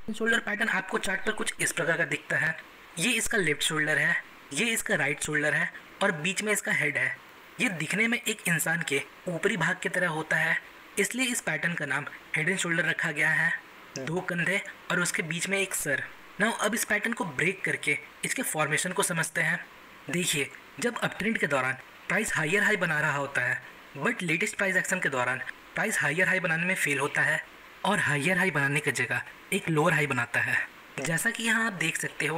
Shoulder pattern आपको chart पर कुछ इस प्रकार का दिखता है। ये इसका लेफ्ट शोल्डर है, ये इसका राइट शोल्डर है और बीच में इसका हेड है। ये दिखने में एक इंसान के ऊपरी भाग की तरह होता है, इसलिए इस पैटर्न का नाम हेड एंड शोल्डर रखा गया है। दो कंधे और उसके बीच में एक सर। नाउ अब इस पैटर्न को ब्रेक करके इसके फॉर्मेशन को समझते हैं। देखिए, जब अपट्रेंड के दौरान प्राइस हायर हाई बना रहा होता है, बट लेटेस्ट प्राइस एक्शन के दौरान प्राइस हायर हाई बनाने में फेल होता है और हायर हाई बनाने की जगह एक लोअर हाई बनाता है। जैसा कि यहाँ आप देख सकते हो,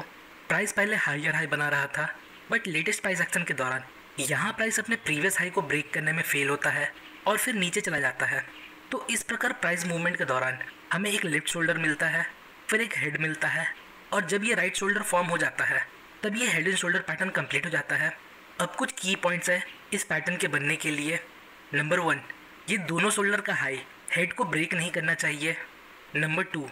प्राइस पहले हायर हाई बना रहा था, बट लेटेस्ट प्राइस एक्शन के दौरान यहाँ प्राइस अपने प्रीवियस हाई को ब्रेक करने में फेल होता है और फिर नीचे चला जाता है। तो इस प्रकार प्राइस मूवमेंट के दौरान हमें एक लेफ्ट शोल्डर मिलता है, फिर एक हेड मिलता है और जब ये राइट शोल्डर फॉर्म हो जाता है तब ये head and shoulder pattern complete हो जाता है। अब कुछ की पॉइंट्स है इस पैटर्न के बनने के लिए। नंबर 1, ये दोनों शोल्डर का हाई हेड को ब्रेक नहीं करना चाहिए। नंबर 2,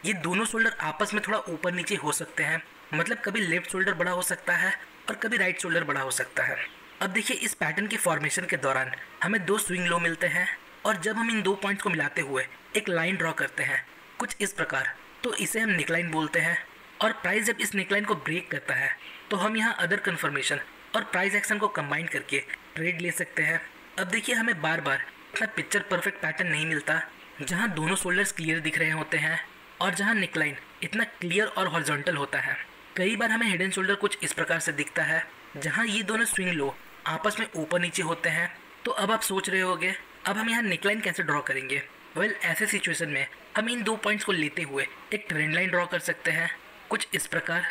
ये दोनों शोल्डर आपस में थोड़ा ऊपर नीचे हो सकते हैं, मतलब कभी लेफ्ट शोल्डर बड़ा हो सकता है और कभी राइट शोल्डर बड़ा हो सकता है। अब देखिए, इस पैटर्न के फॉर्मेशन के दौरान हमें 2 स्विंग लो मिलते हैं और जब हम इन 2 पॉइंट्स को मिलाते हुए एक लाइन ड्रॉ करते हैं कुछ इस प्रकार, तो इसे हम नेकलाइन बोलते हैं। और प्राइस जब इस नेकलाइन को ब्रेक करता है तो हम यहाँ अदर कन्फर्मेशन और प्राइस एक्शन को कंबाइन करके ट्रेड ले सकते हैं। अब देखिए, हमें बार बार इतना पिक्चर परफेक्ट पैटर्न नहीं मिलता जहाँ दोनों शोल्डर्स क्लियर दिख रहे होते हैं और जहाँ नेकलाइन इतना क्लियर और हॉरिजॉन्टल होता है। कई बार हमें हिडन शोल्डर कुछ इस प्रकार से दिखता है जहाँ ये दोनों स्विंग लो आपस में ऊपर नीचे होते हैं। तो अब आप सोच रहे होंगे, अब हम यहाँ नेकलाइन कैसे ड्रॉ करेंगे? वेल, ऐसे सिचुएशन में हम इन 2 पॉइंट्स को लेते हुए एक ट्रेंड लाइन ड्रॉ कर सकते हैं कुछ इस प्रकार।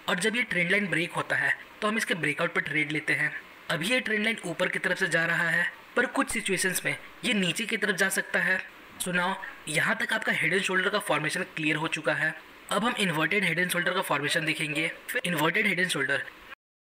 और जब ये ट्रेंड लाइन ब्रेक होता है तो हम इसके ब्रेकआउट पर ट्रेड लेते हैं। अभी ये ट्रेंड लाइन ऊपर की तरफ से जा रहा है, पर कुछ सिचुएशंस में ये नीचे की तरफ जा सकता है। सुनाओ, यहाँ तक आपका हेड एंड शोल्डर का फॉर्मेशन क्लियर हो चुका है। अब हम इन्वर्टेड हेड एंड शोल्डर का फॉर्मेशन देखेंगे। फिर इन्वर्टेड हेड एंड शोल्डर